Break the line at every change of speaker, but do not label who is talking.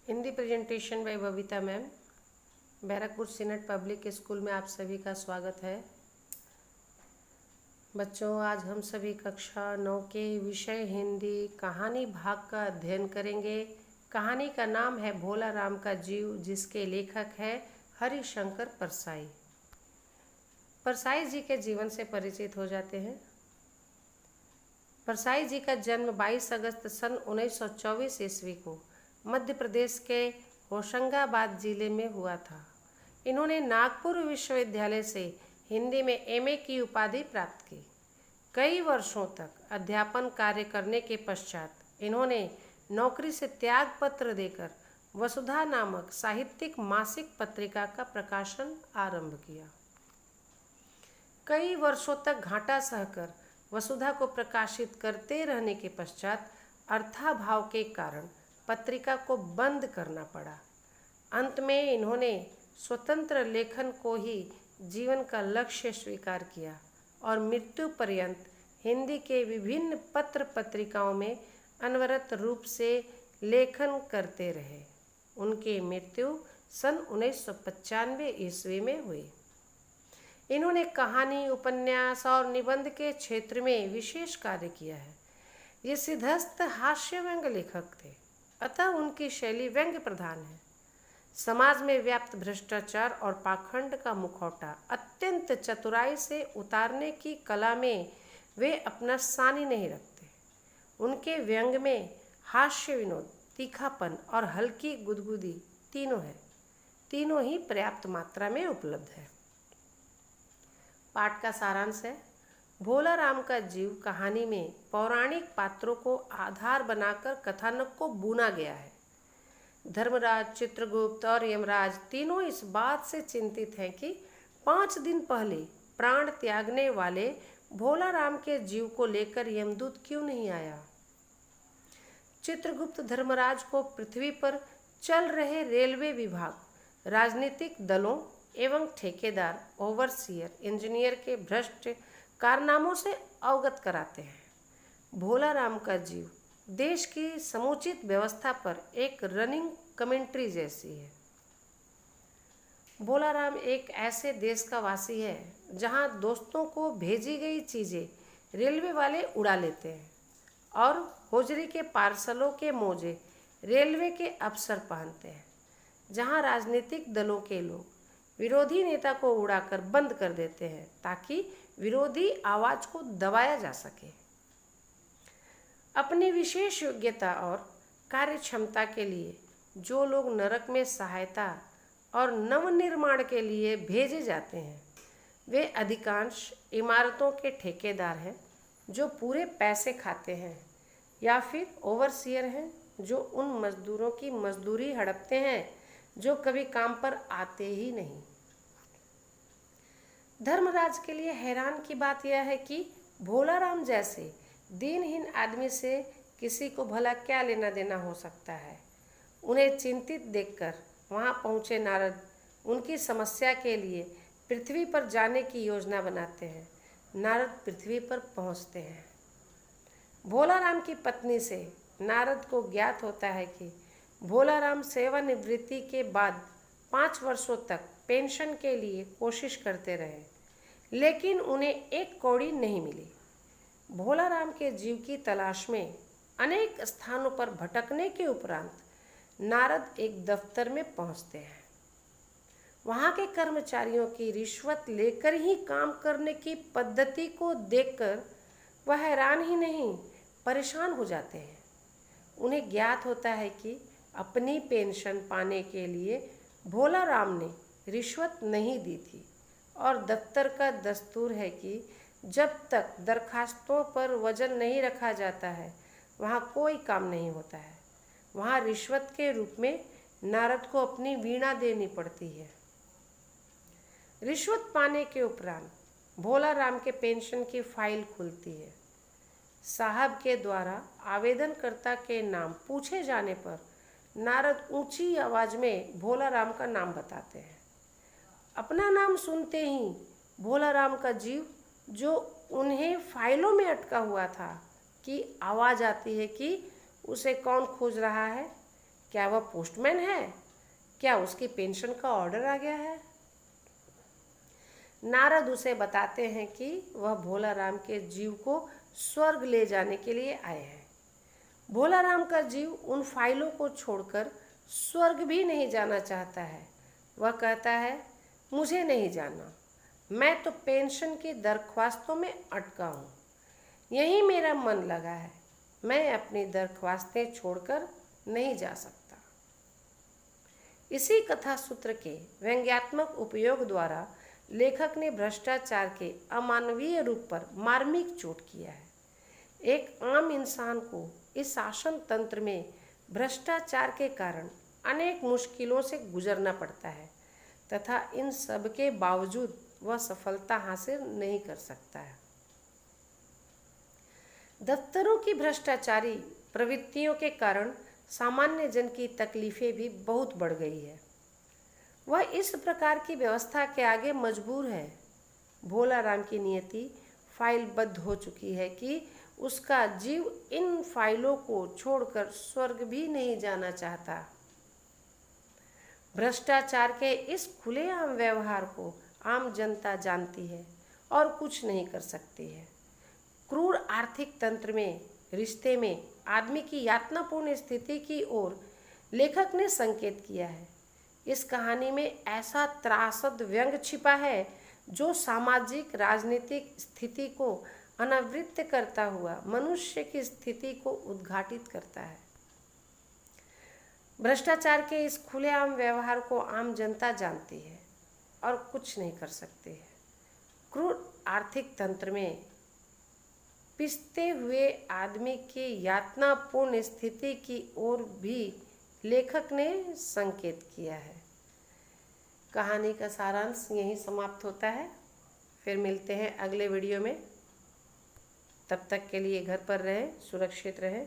Hindi presentation by Babita ma'am. Barrackpore senate public school में आप सभी का स्वागत है। बच्चों, आज हम सभी कक्षा 9 के विषय हिंदी कहानी भाग का अध्ययन करेंगे। कहानी का नाम है भोला राम का जीव, जिसके लेखक है हरिशंकर परसाई। परसाई जी के जीवन से परिचित हो जाते हैं। परसाई जी का जन्म 22 अगस्त सन 1924 ईस्वी को मध्य प्रदेश के होशंगाबाद जिले में हुआ था। इन्होंने नागपुर विश्वविद्यालय से हिंदी में एमए की उपाधि प्राप्त की। कई वर्षों तक अध्यापन कार्य करने के पश्चात इन्होंने नौकरी से त्याग पत्र देकर वसुधा नामक साहित्यिक मासिक पत्रिका का प्रकाशन आरंभ किया। कई वर्षों तक घाटा सहकर वसुधा को प्रकाशित करते रहने के पश्चात अर्थाभाव के कारण पत्रिका को बंद करना पड़ा। अंत में इन्होंने स्वतंत्र लेखन को ही जीवन का लक्ष्य स्वीकार किया और मृत्यु पर्यंत हिंदी के विभिन्न पत्र पत्रिकाओं में अनवरत रूप से लेखन करते रहे। उनकी मृत्यु सन 1995 ईस्वी में हुई। इन्होंने कहानी, उपन्यास और निबंध के क्षेत्र में विशेष कार्य किया है। ये सिद्धस्थ हास्य व्यंग्य लेखक थे, अतः उनकी शैली व्यंग्य प्रधान है। समाज में व्याप्त भ्रष्टाचार और पाखंड का मुखौटा अत्यंत चतुराई से उतारने की कला में वे अपना सानी नहीं रखते। उनके व्यंग्य में हास्य, विनोद, तीखापन और हल्की गुदगुदी तीनों है। तीनों ही पर्याप्त मात्रा में उपलब्ध है। पाठ का सारांश है। भोला राम का जीव कहानी में पौराणिक पात्रों को आधार बनाकर कथानक को बुना गया है। धर्मराज, चित्रगुप्त और यमराज तीनों इस बात से चिंतित हैं कि 5 दिन पहले प्राण त्यागने वाले भोला राम के जीव को लेकर यमदूत क्यों नहीं आया। चित्रगुप्त धर्मराज को पृथ्वी पर चल रहे रेलवे विभाग, राजनीतिक दलों एवं ठेकेदार, ओवरसियर, इंजीनियर के भ्रष्ट कारनामों से अवगत कराते हैं। भोला राम का जीव देश की समुचित व्यवस्था पर एक रनिंग कमेंट्री जैसी है। भोला राम एक ऐसे देश का वासी है जहां दोस्तों को भेजी गई चीज़ें रेलवे वाले उड़ा लेते हैं और होजरी के पार्सलों के मोजे रेलवे के अफसर पहनते हैं। जहां राजनीतिक दलों के लोग विरोधी नेता को उड़ाकर बंद कर देते हैं ताकि विरोधी आवाज़ को दबाया जा सके। अपनी विशेष योग्यता और कार्य क्षमता के लिए जो लोग नरक में सहायता और नवनिर्माण के लिए भेजे जाते हैं, वे अधिकांश इमारतों के ठेकेदार हैं जो पूरे पैसे खाते हैं, या फिर ओवरसियर हैं जो उन मजदूरों की मजदूरी हड़पते हैं जो कभी काम पर आते ही नहीं। धर्मराज के लिए हैरान की बात यह है कि भोला राम जैसे दीनहीन आदमी से किसी को भला क्या लेना देना हो सकता है। उन्हें चिंतित देखकर वहां पहुंचे नारद उनकी समस्या के लिए पृथ्वी पर जाने की योजना बनाते हैं। नारद पृथ्वी पर पहुंचते हैं। भोला राम की पत्नी से नारद को ज्ञात होता है कि भोला राम सेवानिवृत्ति के बाद 5 वर्षों तक पेंशन के लिए कोशिश करते रहे, लेकिन उन्हें एक कौड़ी नहीं मिली। भोला राम के जीव की तलाश में अनेक स्थानों पर भटकने के उपरांत नारद एक दफ्तर में पहुंचते हैं। वहां के कर्मचारियों की रिश्वत लेकर ही काम करने की पद्धति को देखकर वह हैरान ही नहीं, परेशान हो जाते हैं। उन्हें ज्ञात होता है कि अपनी पेंशन पाने के लिए भोला राम ने रिश्वत नहीं दी थी और दफ्तर का दस्तूर है कि जब तक दरखास्तों पर वजन नहीं रखा जाता है वहाँ कोई काम नहीं होता है। वहाँ रिश्वत के रूप में नारद को अपनी वीणा देनी पड़ती है। रिश्वत पाने के उपरांत भोला राम के पेंशन की फाइल खुलती है। साहब के द्वारा आवेदनकर्ता के नाम पूछे जाने पर नारद ऊंची आवाज में भोला राम का नाम बताते हैं। अपना नाम सुनते ही भोला राम का जीव, जो उन्हें फाइलों में अटका हुआ था, की आवाज़ आती है कि उसे कौन खोज रहा है। क्या वह पोस्टमैन है? क्या उसकी पेंशन का ऑर्डर आ गया है? नारद उसे बताते हैं कि वह भोला राम के जीव को स्वर्ग ले जाने के लिए आए हैं। भोला राम का जीव उन फाइलों को छोड़कर स्वर्ग भी नहीं जाना चाहता है। वह कहता है, मुझे नहीं जाना, मैं तो पेंशन की दरख्वास्तों में अटका हूँ, यहीं मेरा मन लगा है, मैं अपनी दरख्वास्तें छोड़कर नहीं जा सकता। इसी कथा सूत्र के व्यंग्यात्मक उपयोग द्वारा लेखक ने भ्रष्टाचार के अमानवीय रूप पर मार्मिक चोट किया है। एक आम इंसान को इस शासन तंत्र में भ्रष्टाचार के कारण अनेक मुश्किलों से गुजरना पड़ता है तथा इन सब के बावजूद वह सफलता हासिल नहीं कर सकता है। दफ्तरों की भ्रष्टाचारी प्रवृत्तियों के कारण सामान्य जन की तकलीफें भी बहुत बढ़ गई है। वह इस प्रकार की व्यवस्था के आगे मजबूर है। भोला राम की नियति फाइलबद्ध हो चुकी है कि उसका जीव इन फाइलों को छोड़कर स्वर्ग भी नहीं जाना चाहता। भ्रष्टाचार के इस खुलेआम व्यवहार को आम जनता जानती है और कुछ नहीं कर सकती है। क्रूर आर्थिक तंत्र में रिश्ते में आदमी की यातनापूर्ण स्थिति की ओर लेखक ने संकेत किया है। इस कहानी में ऐसा त्रासद व्यंग छिपा है जो सामाजिक राजनीतिक स्थिति को अनावृत करता हुआ मनुष्य की स्थिति को उद्घाटित करता है। भ्रष्टाचार के इस खुलेआम व्यवहार को आम जनता जानती है और कुछ नहीं कर सकती है। क्रूर आर्थिक तंत्र में पिसते हुए आदमी की यातनापूर्ण स्थिति की ओर भी लेखक ने संकेत किया है। कहानी का सारांश यहीं समाप्त होता है। फिर मिलते हैं अगले वीडियो में। तब तक के लिए घर पर रहें, सुरक्षित रहें।